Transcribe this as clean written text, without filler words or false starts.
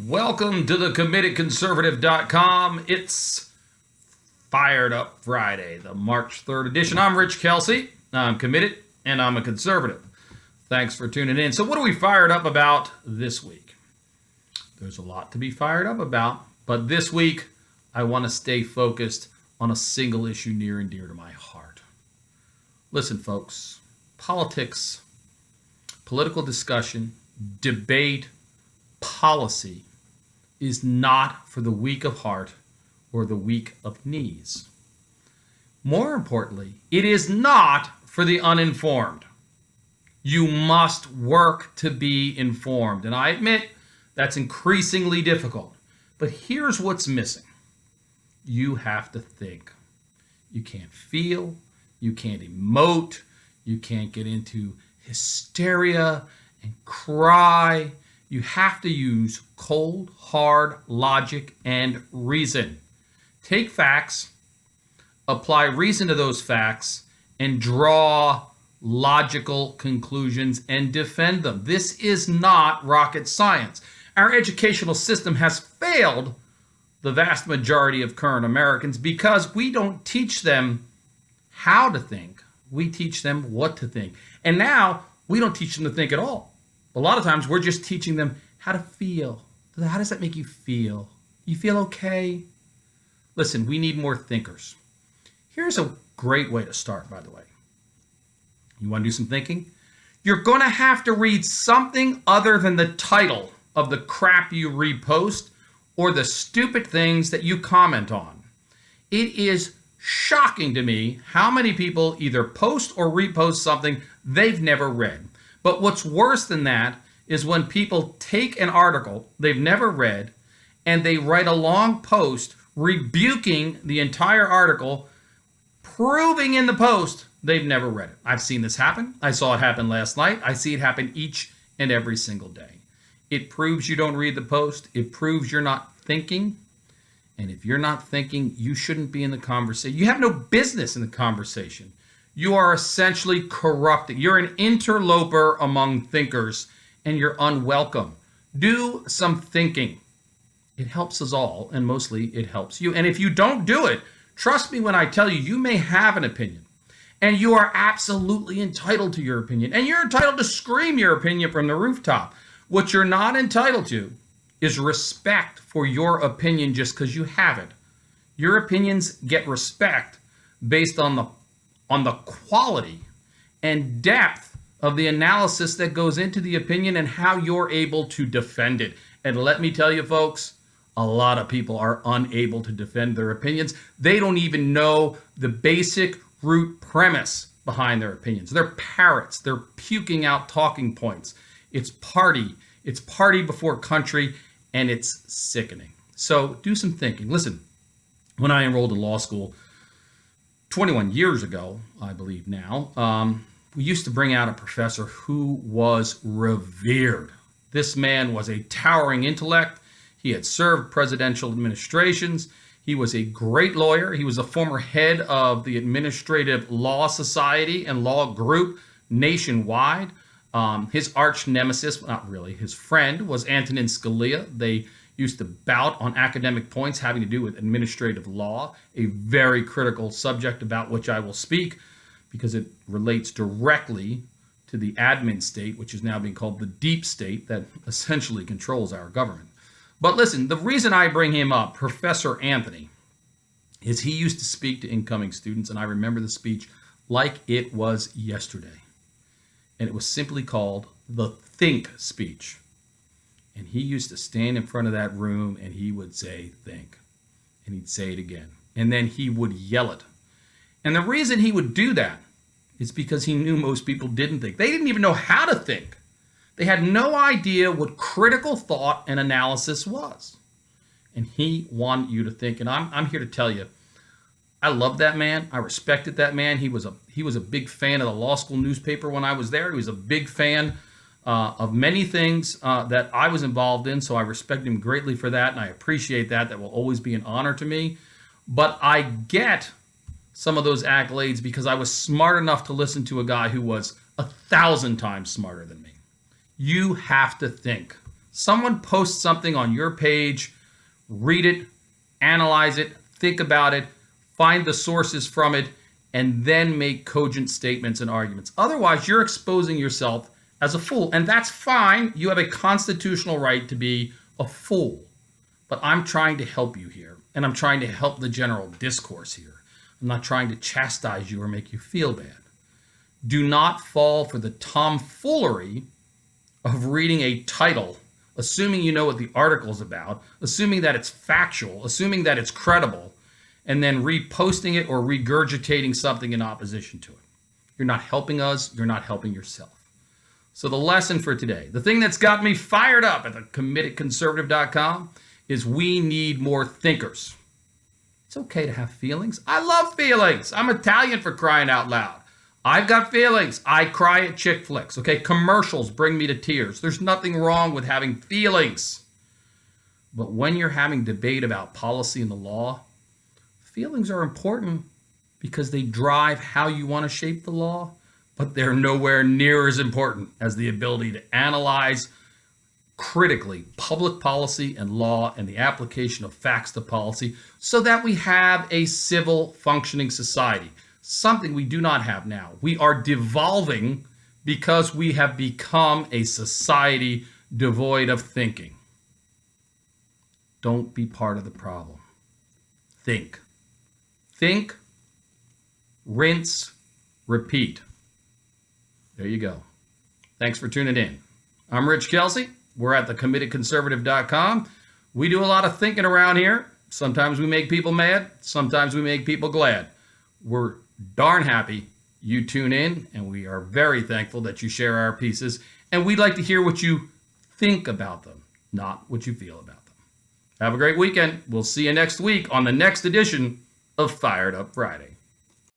Welcome to the CommittedConservative.com. It's Fired Up Friday, the March 3rd edition. I'm Rich Kelsey. I'm committed and I'm a conservative. Thanks for tuning in. So what are we fired up about this week? There's a lot to be fired up about, but this week I want to stay focused on a single issue near and dear to my heart. Listen, folks, politics, political discussion, debate, policy is not for the weak of heart or the weak of knees. More importantly, it is not for the uninformed. You must work to be informed. And I admit that's increasingly difficult. But here's what's missing. You have to think. You can't feel. You can't emote. You can't get into hysteria and cry. You have to use cold, hard logic and reason. Take facts, apply reason to those facts, and draw logical conclusions and defend them. This is not rocket science. Our educational system has failed the vast majority of current Americans because we don't teach them how to think. We teach them what to think. And now we don't teach them to think at all. A lot of times we're just teaching them how to feel. How does that make you feel? You feel okay? Listen, we need more thinkers. Here's a great way to start, by the way. You want to do some thinking? You're going to have to read something other than the title of the crap you repost or the stupid things that you comment on. It is shocking to me how many people either post or repost something they've never read. But what's worse than that is when people take an article they've never read and they write a long post rebuking the entire article, proving in the post they've never read it. I've seen this happen. I saw it happen last night. I see it happen each and every single day. It proves you don't read the post. It proves you're not thinking. And if you're not thinking, you shouldn't be in the conversation. You have no business in the conversation. You are essentially corrupting. You're an interloper among thinkers, and you're unwelcome. Do some thinking. It helps us all, and mostly it helps you. And if you don't do it, trust me when I tell you, you may have an opinion, and you are absolutely entitled to your opinion, and you're entitled to scream your opinion from the rooftop. What you're not entitled to is respect for your opinion just because you have it. Your opinions get respect based on the quality and depth of the analysis that goes into the opinion and how you're able to defend it. And let me tell you, folks, a lot of people are unable to defend their opinions. They don't even know the basic root premise behind their opinions. They're parrots. They're puking out talking points. It's party before country, and it's sickening. So do some thinking. Listen, when I enrolled in law school 21 years ago, I believe now, we used to bring out a professor who was revered. This man was a towering intellect. He had served presidential administrations. He was a great lawyer. He was a former head of the Administrative Law Society and Law Group nationwide. His arch nemesis, not really, his friend was Antonin Scalia. They used to bout on academic points having to do with administrative law, a very critical subject about which I will speak because it relates directly to the admin state, which is now being called the deep state that essentially controls our government. But listen, the reason I bring him up, Professor Anthony, is he used to speak to incoming students, and I remember the speech like it was yesterday. And it was simply called the Think speech. And he used to stand in front of that room and he would say, think. And he'd say it again. And then he would yell it. And the reason he would do that is because he knew most people didn't think. They didn't even know how to think. They had no idea what critical thought and analysis was. And he wanted you to think. And I'm here to tell you, I loved that man. I respected that man. He was a big fan of the law school newspaper when I was there. He was a big fan of many things that I was involved in, so I respect him greatly for that, and I appreciate that. That will always be an honor to me. But I get some of those accolades because I was smart enough to listen to a guy who was 1,000 times smarter than me. You have to think. Someone posts something on your page, read it, analyze it, think about it, find the sources from it, and then make cogent statements and arguments. Otherwise, you're exposing yourself as a fool. And that's fine. You have a constitutional right to be a fool. But I'm trying to help you here. And I'm trying to help the general discourse here. I'm not trying to chastise you or make you feel bad. Do not fall for the tomfoolery of reading a title, assuming you know what the article's about, assuming that it's factual, assuming that it's credible, and then reposting it or regurgitating something in opposition to it. You're not helping us. You're not helping yourself. So the lesson for today, the thing that's got me fired up at the committedconservative.com is we need more thinkers. It's okay to have feelings. I love feelings. I'm Italian, for crying out loud. I've got feelings. I cry at chick flicks. Okay, commercials bring me to tears. There's nothing wrong with having feelings. But when you're having debate about policy and the law, feelings are important because they drive how you want to shape the law, but they're nowhere near as important as the ability to analyze critically public policy and law and the application of facts to policy so that we have a civil functioning society, something we do not have now. We are devolving because we have become a society devoid of thinking. Don't be part of the problem. Think. Think, rinse, repeat. There you go. Thanks for tuning in. I'm Rich Kelsey. We're at thecommittedconservative.com. We do a lot of thinking around here. Sometimes we make people mad. Sometimes we make people glad. We're darn happy you tune in, and we are very thankful that you share our pieces. And we'd like to hear what you think about them, not what you feel about them. Have a great weekend. We'll see you next week on the next edition of Fired Up Friday.